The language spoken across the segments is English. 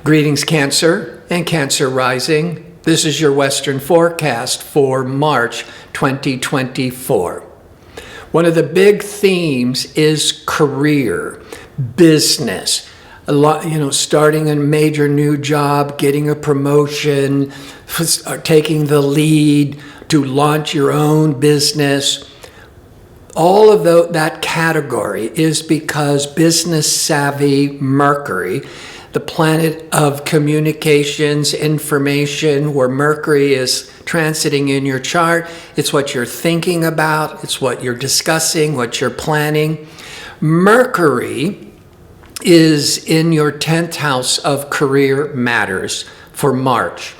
Greetings, Cancer and Cancer Rising. This is your Western forecast for March 2024. One of the big themes is career, business. A lot, starting a major new job, getting a promotion, taking the lead to launch your own business. All of that category is because business savvy Mercury, the planet of communications, information, where Mercury is transiting in your chart. It's what you're thinking about. It's what you're discussing, what you're planning. Mercury is in your 10th house of career matters for March.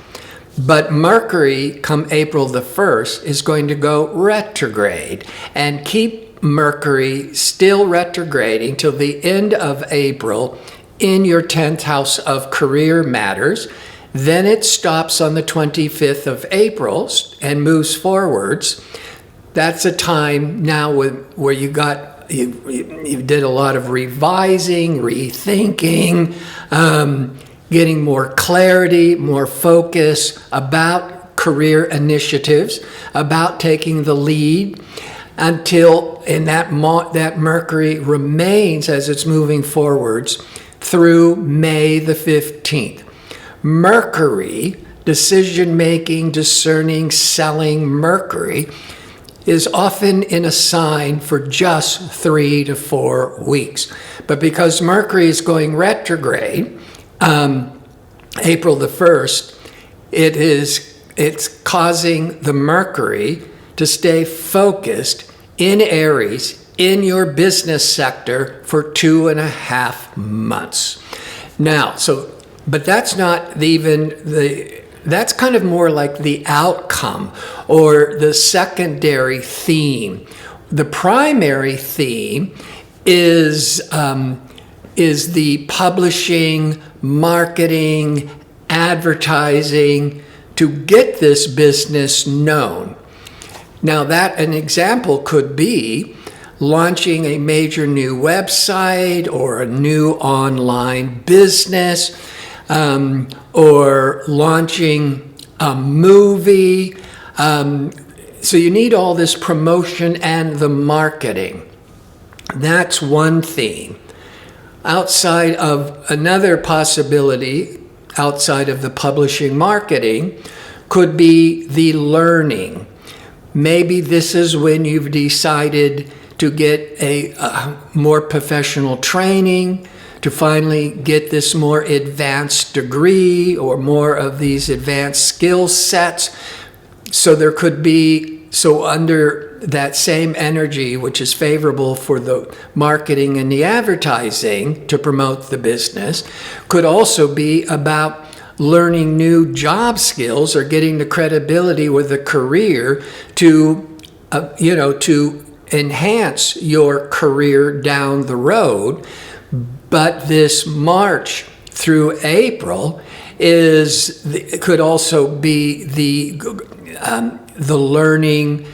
But Mercury, come April the 1st, is going to go retrograde and keep Mercury still retrograding till the end of April in your 10th house of career matters. Then it stops on the 25th of April and moves forwards. That's a time now where you did a lot of revising, rethinking, getting more clarity, more focus about career initiatives, about taking the lead, until that Mercury remains as it's moving forwards through May the 15th. Mercury, decision-making, discerning, selling Mercury, is often in a sign for just 3 to 4 weeks. But because Mercury is going retrograde, April the 1st, it's causing the Mercury to stay focused in Aries in your business sector for 2.5 months. Now, but that's not that's kind of more like the outcome or the secondary theme. The primary theme is the publishing, marketing, advertising to get this business known. Now, an example could be launching a major new website or a new online business, or launching a movie. So you need all this promotion and the marketing. That's one theme. Outside of another possibility, outside of the publishing marketing, could be the learning. Maybe this is when you've decided to get a more professional training, to finally get this more advanced degree or more of these advanced skill sets. So there could be, under that same energy, which is favorable for the marketing and the advertising to promote the business, could also be about learning new job skills or getting the credibility with a career to enhance your career down the road. But this March through April could also be the learning,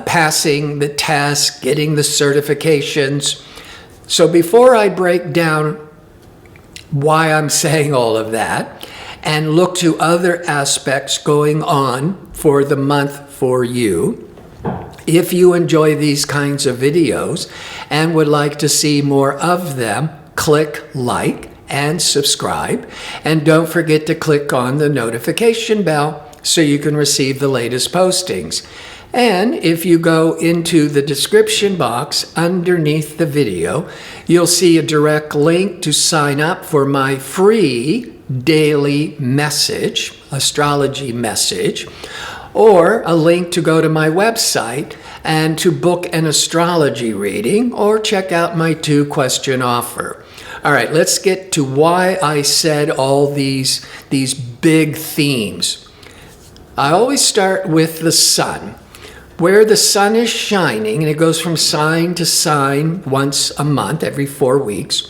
passing the test, getting the certifications. So before I break down why I'm saying all of that and look to other aspects going on for the month for you, if you enjoy these kinds of videos and would like to see more of them, click like and subscribe. And don't forget to click on the notification bell so you can receive the latest postings. And if you go into the description box underneath the video, you'll see a direct link to sign up for my free daily message, astrology message, or a link to go to my website and to book an astrology reading or check out my 2-question offer. All right, let's get to why I said all these big themes. I always start with the sun. Where the sun is shining, and it goes from sign to sign once a month, every 4 weeks.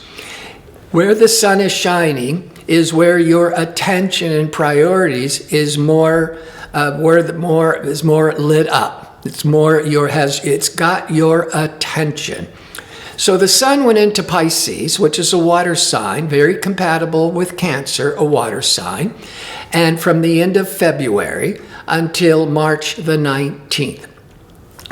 Where the sun is shining is where your attention and priorities is more more lit up. It's got your attention. So the sun went into Pisces, which is a water sign, very compatible with Cancer, a water sign, and from the end of February until March the 19th.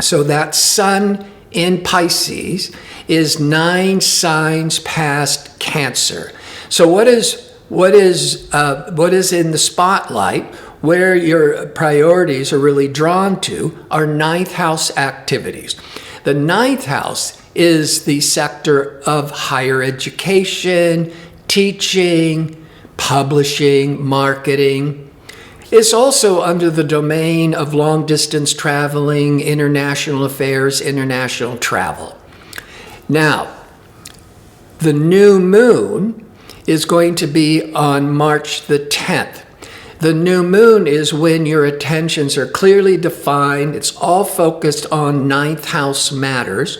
So that sun in Pisces is 9 signs past Cancer. So what is in the spotlight, where your priorities are really drawn to, are ninth house activities. The ninth house is the sector of higher education, teaching, publishing, marketing. It's also under the domain of long distance traveling, international affairs, international travel. Now, the new moon is going to be on March the 10th. The new moon is when your attentions are clearly defined. It's all focused on ninth house matters,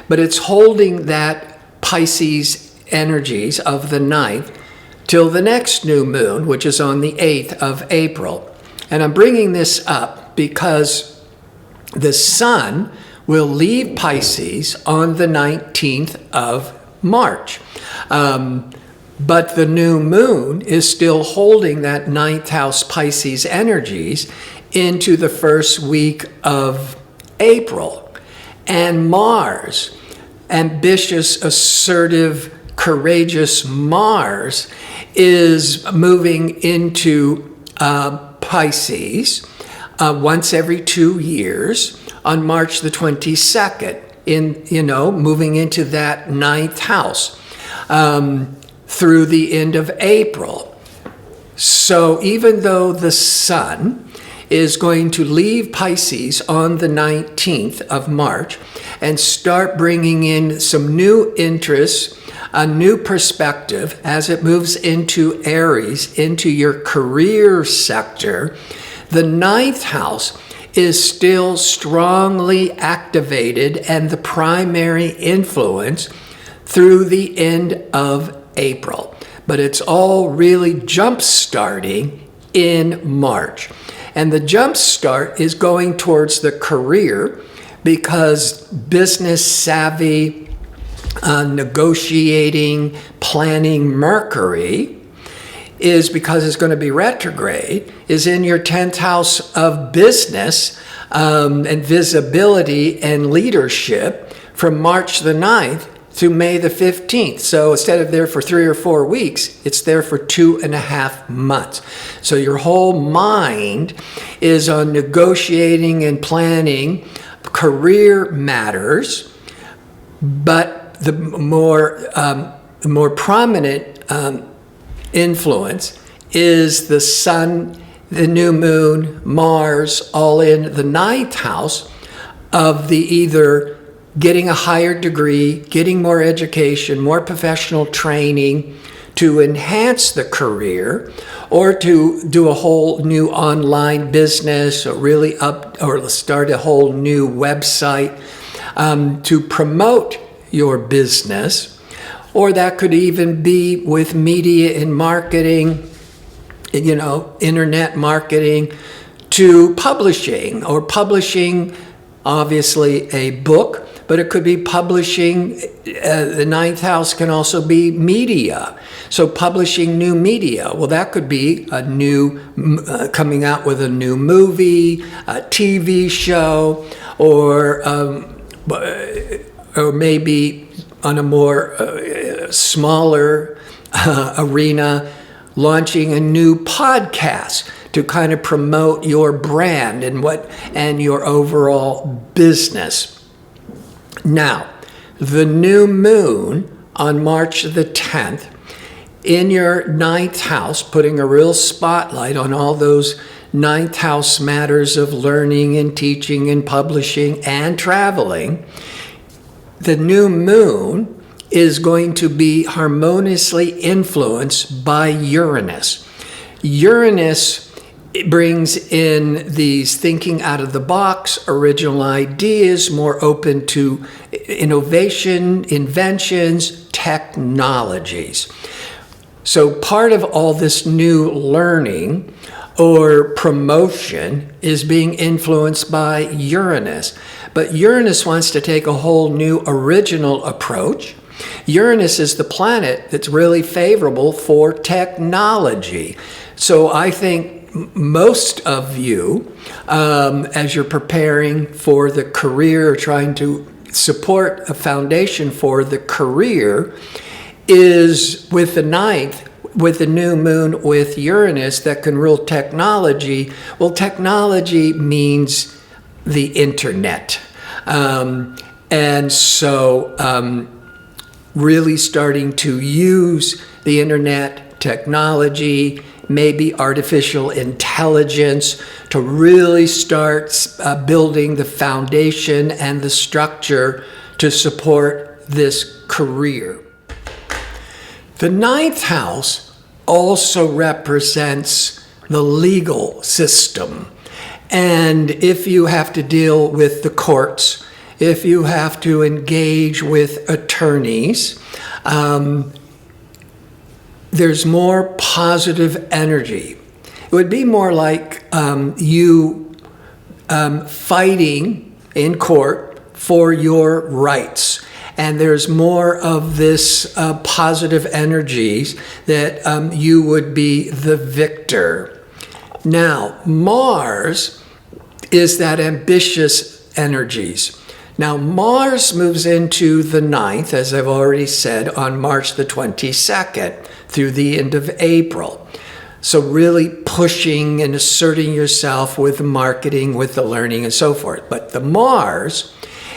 but it's holding that Pisces energies of the ninth till the next new moon, which is on the 8th of April. And I'm bringing this up because the sun will leave Pisces on the 19th of March. But the new moon is still holding that ninth house Pisces energies into the first week of April. And Mars, ambitious, assertive, courageous Mars, is moving into Pisces once every 2 years on March the 22nd, moving into that ninth house. Through the end of April. So even though the sun is going to leave Pisces on the 19th of March and start bringing in some new interests, a new perspective as it moves into Aries, into your career sector, the ninth house is still strongly activated and the primary influence through the end of April. But it's all really jump-starting in March. And the jump start is going towards the career because business savvy, negotiating, planning Mercury is, because it's going to be retrograde, is in your 10th house of business and visibility and leadership from March the 9th through May the 15th. So instead of there for 3 or 4 weeks, it's there for 2.5 months. So your whole mind is on negotiating and planning career matters, but the more prominent influence is the sun, the new moon, Mars, all in the ninth house of the either getting a higher degree, getting more education, more professional training to enhance the career, or to do a whole new online business, or start a whole new website to promote your business. Or that could even be with media and marketing, internet marketing, to publishing, or publishing obviously a book, but it could be publishing. The ninth house can also be media. So publishing new media. Well, that could be a new, coming out with a new movie, a TV show, or maybe on a more smaller arena, launching a new podcast to kind of promote your brand and your overall business. Now, the new moon on March the 10th in your ninth house, putting a real spotlight on all those ninth house matters of learning and teaching and publishing and traveling. The new moon is going to be harmoniously influenced by Uranus. Uranus, it brings in these thinking out of the box, original ideas, more open to innovation, inventions, technologies. So part of all this new learning or promotion is being influenced by Uranus. But Uranus wants to take a whole new original approach. Uranus is the planet that's really favorable for technology. So I think most of you, as you're preparing for the career or trying to support a foundation for the career, is with the ninth, with the new moon with Uranus that can rule technology. Well, technology means the internet. And so really starting to use the internet, technology, maybe artificial intelligence to really start building the foundation and the structure to support this career. The ninth house also represents the legal system. And if you have to deal with the courts, if you have to engage with attorneys, there's more positive energy. It would be more like you fighting in court for your rights. And there's more of this positive energies that you would be the victor. Now, Mars is that ambitious energies. Now, Mars moves into the ninth, as I've already said, on March the 22nd through the end of April. So really pushing and asserting yourself with the marketing, with the learning and so forth. But the Mars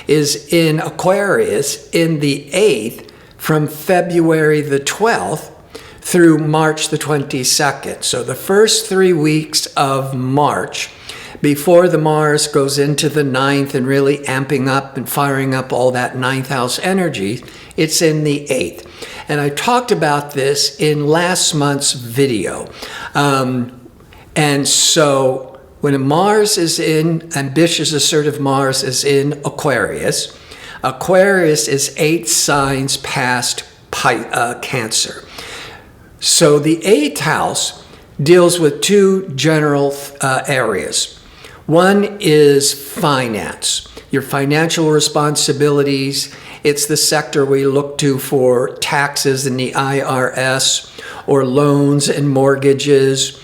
is in Aquarius in the 8th from February the 12th through March the 22nd. So the first 3 weeks of March, before the Mars goes into the ninth and really amping up and firing up all that ninth house energy, it's in the 8th. And I talked about this in last month's video. And so when Mars is in, ambitious, assertive Mars is in Aquarius, Aquarius is 8 signs past Cancer. So the 8th house deals with 2 general areas. One is finance, your financial responsibilities. It's the sector we look to for taxes in the IRS, or loans and mortgages,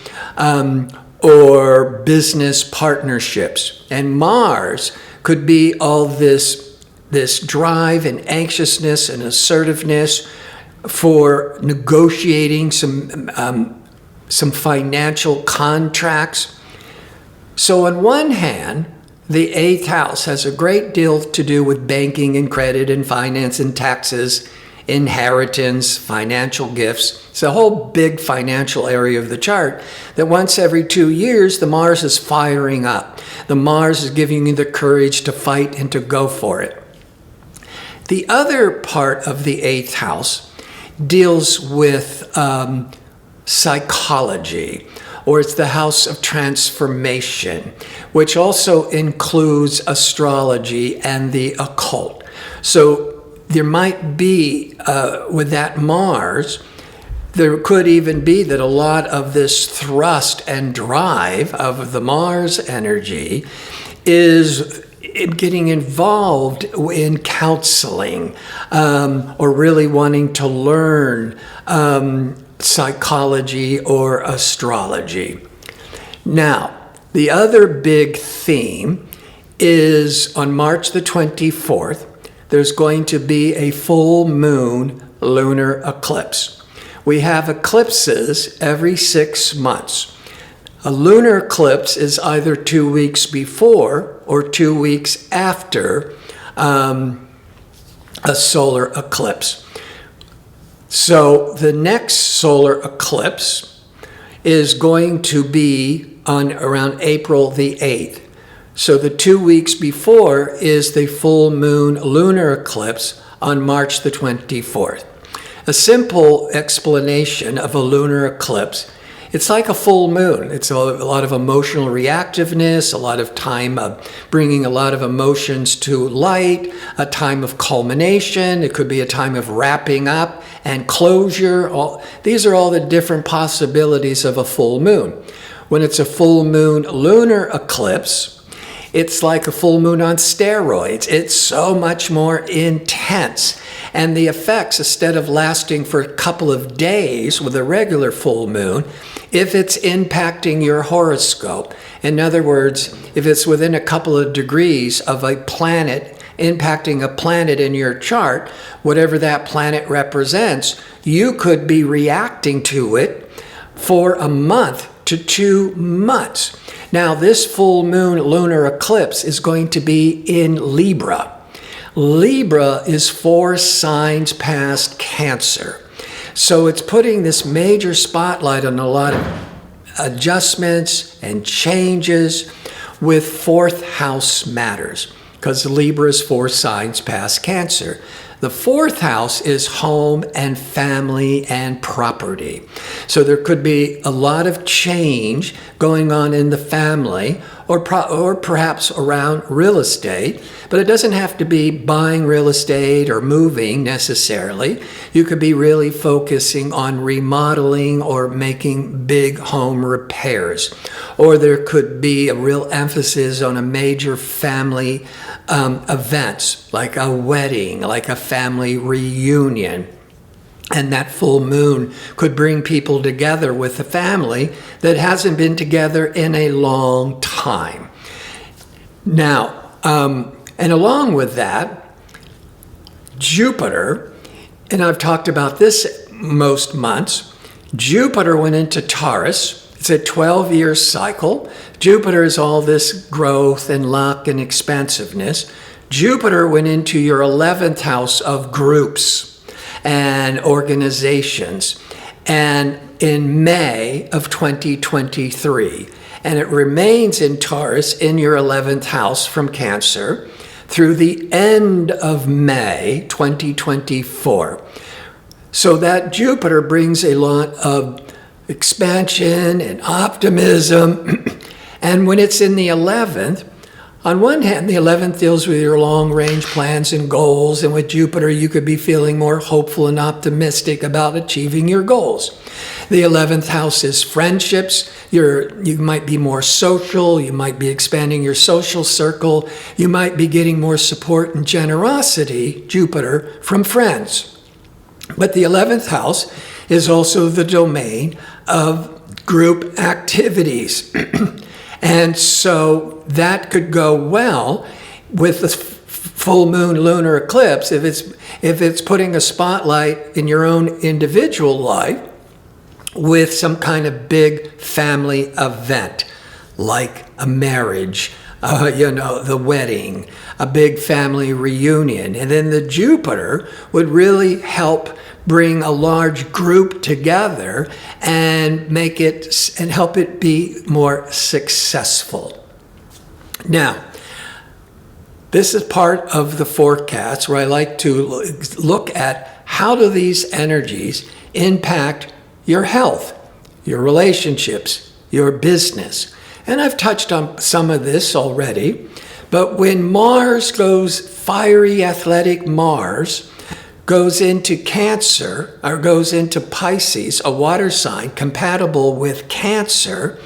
or business partnerships. And Mars could be all this drive and anxiousness and assertiveness for negotiating some financial contracts. So on one hand, the 8th house has a great deal to do with banking and credit and finance and taxes, inheritance, financial gifts. It's a whole big financial area of the chart that once every 2 years, the Mars is firing up. The Mars is giving you the courage to fight and to go for it. The other part of the 8th house deals with psychology, or it's the house of transformation, which also includes astrology and the occult. So there might be, with that Mars, there could even be that a lot of this thrust and drive of the Mars energy is getting involved in counseling, or really wanting to learn psychology or astrology. Now, the other big theme is on March the 24th, there's going to be a full moon lunar eclipse. We have eclipses every 6 months. A lunar eclipse is either 2 weeks before or 2 weeks after a solar eclipse. So the next solar eclipse is going to be on around April the 8th. So the 2 weeks before is the full moon lunar eclipse on March the 24th. A simple explanation of a lunar eclipse: it's like a full moon. It's a lot of emotional reactiveness, a lot of time bringing a lot of emotions to light, a time of culmination. It could be a time of wrapping up and closure. These are all the different possibilities of a full moon. when it's a full moon lunar eclipse, it's like a full moon on steroids. It's so much more intense. And the effects, instead of lasting for a couple of days with a regular full moon, if it's impacting your horoscope, in other words, if it's within a couple of degrees of a planet impacting a planet in your chart, whatever that planet represents, you could be reacting to it for a month to 2 months. Now, this full moon lunar eclipse is going to be in Libra. Libra is 4 signs past Cancer. So it's putting this major spotlight on a lot of adjustments and changes with 4th house matters, because Libra is 4 signs past Cancer. The 4th house is home and family and property. So there could be a lot of change going on in the family or perhaps around real estate, but it doesn't have to be buying real estate or moving necessarily. You could be really focusing on remodeling or making big home repairs. Or there could be a real emphasis on a major family events, like a wedding, like a family reunion. And that full moon could bring people together with a family that hasn't been together in a long time. Now, and along with that, Jupiter, and I've talked about this most months, Jupiter went into Taurus. It's a 12-year cycle. Jupiter is all this growth and luck and expansiveness. Jupiter went into your 11th house of groups and organizations, and in May of 2023. And it remains in Taurus in your 11th house from Cancer through the end of May 2024. So that Jupiter brings a lot of expansion and optimism. And when it's in the 11th, on one hand, the 11th deals with your long-range plans and goals, and with Jupiter, you could be feeling more hopeful and optimistic about achieving your goals. The 11th house is friendships. You might be more social. You might be expanding your social circle. You might be getting more support and generosity, Jupiter, from friends. But the 11th house is also the domain of group activities. And so that could go well with the full moon lunar eclipse if it's putting a spotlight in your own individual life with some kind of big family event, like a marriage, the wedding, a big family reunion. And then the Jupiter would really help bring a large group together and help it be more successful. Now, this is part of the forecast where I like to look at how do these energies impact your health, your relationships, your business. And I've touched on some of this already, but when Mars goes, fiery athletic Mars, goes into Cancer, or goes into Pisces, a water sign compatible with Cancer,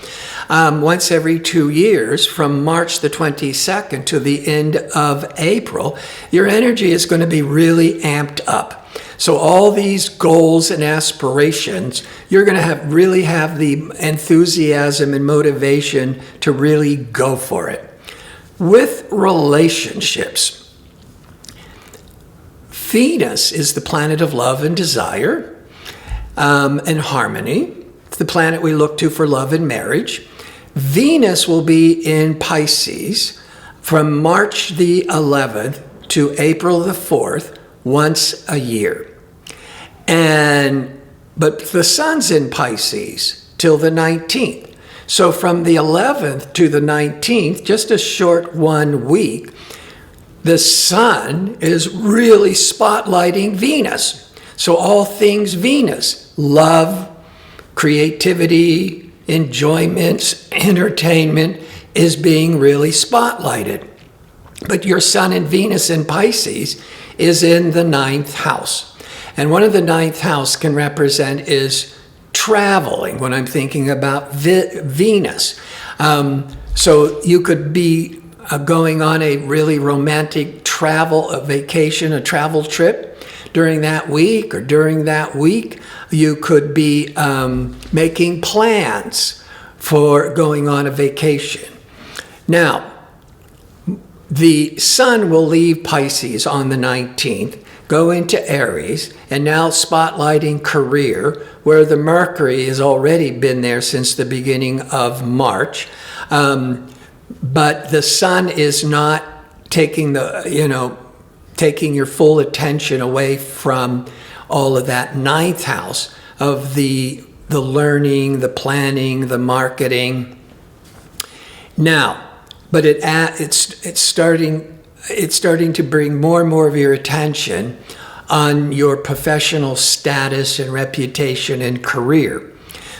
once every 2 years, from March the 22nd to the end of April, your energy is going to be really amped up. So all these goals and aspirations, you're going to really have the enthusiasm and motivation to really go for it. With relationships, Venus is the planet of love and desire and harmony. It's the planet we look to for love and marriage. Venus will be in Pisces from March the 11th to April the 4th, once a year. But the sun's in Pisces till the 19th. So from the 11th to the 19th, just a short 1 week, the sun is really spotlighting Venus. So all things Venus, love, creativity, enjoyment, entertainment is being really spotlighted. But your sun and Venus in Pisces is in the 9th house. And one of the 9th house can represent is traveling when I'm thinking about Venus. So you could be going on a really romantic a vacation, a travel trip during that week, or during that week you could be making plans for going on a vacation. Now, the sun will leave Pisces on the 19th, go into Aries, and now spotlighting career, where the Mercury has already been there since the beginning of March. But the sun is not taking taking your full attention away from all of that ninth house of the learning, the planning, the marketing. Now, but it's starting to bring more and more of your attention on your professional status and reputation and career.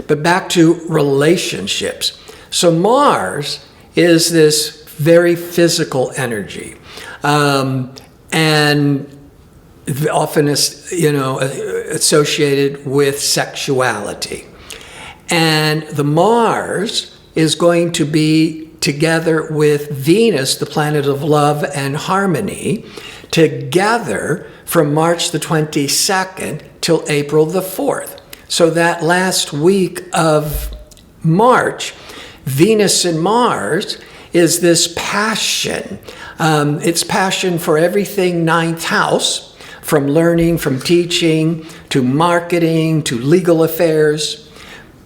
But back to relationships. So Mars is this very physical energy, and often associated with sexuality. And the Mars is going to be together with Venus, the planet of love and harmony, together from March the 22nd till April the 4th. So that last week of March, Venus and Mars is this passion. It's passion for everything ninth house, from learning, from teaching, to marketing, to legal affairs.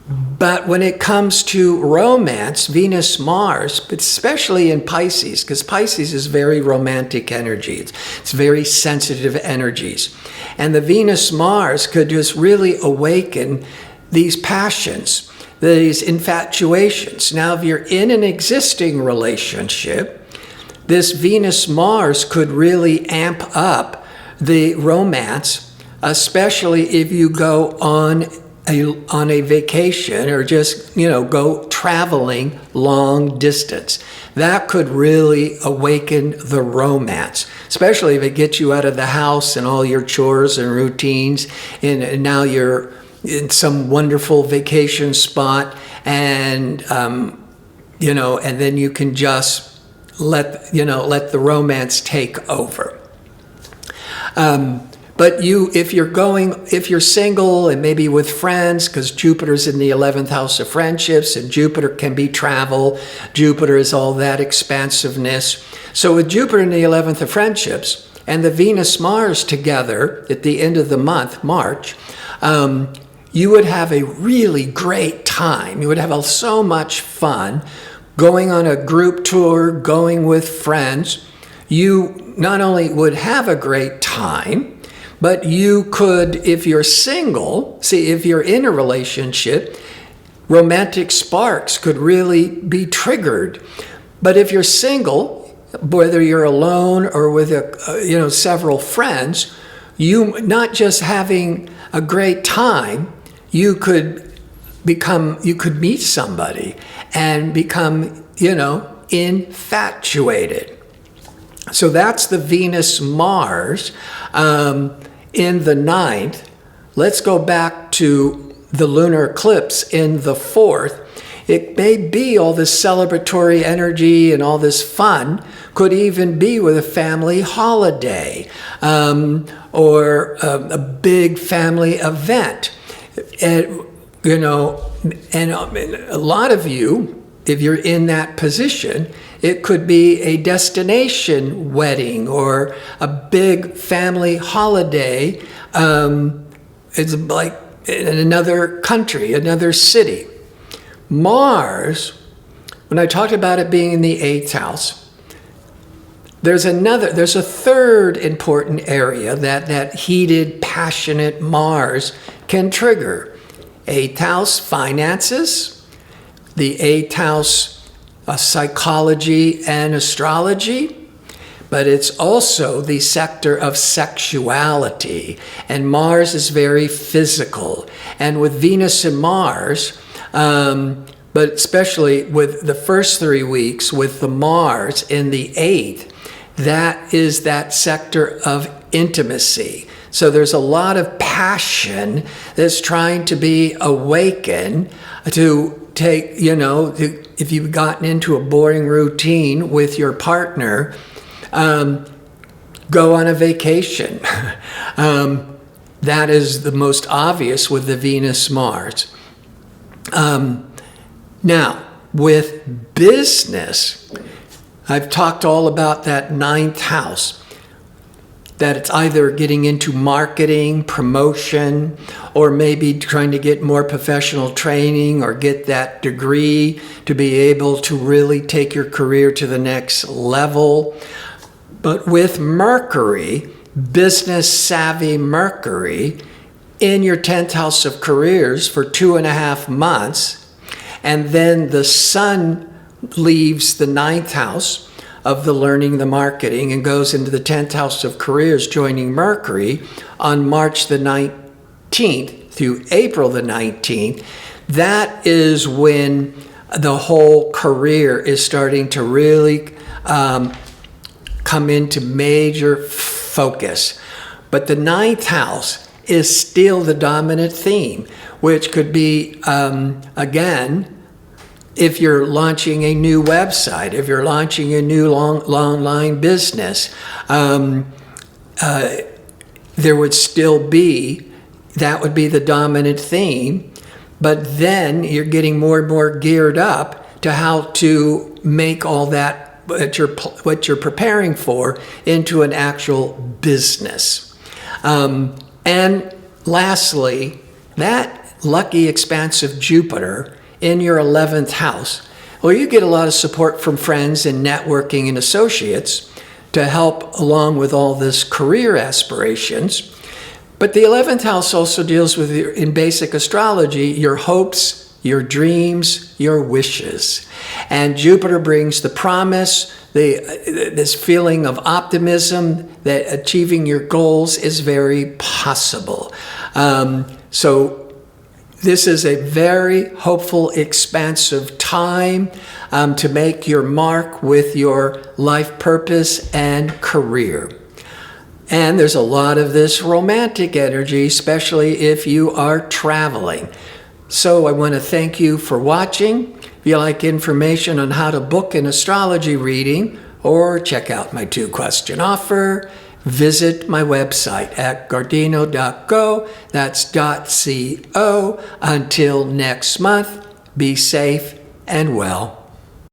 But when it comes to romance, Venus, Mars, but especially in Pisces, because Pisces is very romantic energy. It's very sensitive energies. And the Venus, Mars could just really awaken these passions, these infatuations. Now, if you're in an existing relationship, this Venus, Mars could really amp up the romance, especially if you go on a vacation, or just, go traveling long distance. That could really awaken the romance, especially if it gets you out of the house and all your chores and routines, and now you're in some wonderful vacation spot, and and then you can just let the romance take over. But if you're single and maybe with friends, because Jupiter's in the 11th house of friendships, and Jupiter can be travel. Jupiter is all that expansiveness. So with Jupiter in the 11th of friendships and the Venus-Mars together at the end of the month, March, you would have a really great time. You would have so much fun going on a group tour, going with friends. You not only would have a great time, but you could, if you're single, if you're in a relationship, romantic sparks could really be triggered. But if you're single, whether you're alone or with several friends, you not just having a great time, you could meet somebody and become, infatuated. So that's the Venus-Mars in the 9th. Let's go back to the lunar eclipse in the 4th. It may be all this celebratory energy and all this fun, could even be with a family holiday or a big family event. And, and a lot of you, if you're in that position, it could be a destination wedding or a big family holiday. It's like in another country, another city. Mars, when I talked about it being in the 8th house, there's a third important area that heated, passionate Mars can trigger. 8th house, finances. The 8th house, psychology and astrology, but it's also the sector of sexuality. And Mars is very physical. And with Venus and Mars, but especially with the first 3 weeks with the Mars in the 8th, that is that sector of intimacy. So there's a lot of passion that's trying to be awakened to take, if you've gotten into a boring routine with your partner, go on a vacation. That is the most obvious with the Venus-Mars. Now, with business, I've talked all about that 9th house, that it's either getting into marketing, promotion, or maybe trying to get more professional training or get that degree to be able to really take your career to the next level. But with Mercury, business savvy Mercury, in your 10th house of careers for 2.5 months, and then the Sun leaves the 9th house of the learning, the marketing, and goes into the 10th house of careers, joining Mercury on March the 19th through April the 19th. That is when the whole career is starting to really come into major focus. But the 9th house is still the dominant theme, which could be, again, if you're launching a new website, if you're launching a new online business, there would still be, that would be the dominant theme. But then you're getting more and more geared up to how to make all that what you're preparing for into an actual business. And lastly, that lucky expansive Jupiter in your 11th house, well, you get a lot of support from friends and networking and associates to help along with all this career aspirations. But the 11th house also deals with, in basic astrology, your hopes, your dreams, your wishes. And Jupiter brings the promise, this feeling of optimism that achieving your goals is very possible. So this is a very hopeful, expansive time to make your mark with your life purpose and career. And there's a lot of this romantic energy, especially if you are traveling. So I want to thank you for watching. If you like information on how to book an astrology reading or check out my 2-question offer, visit my website at gardino.co. That's .co. Until next month, be safe and well.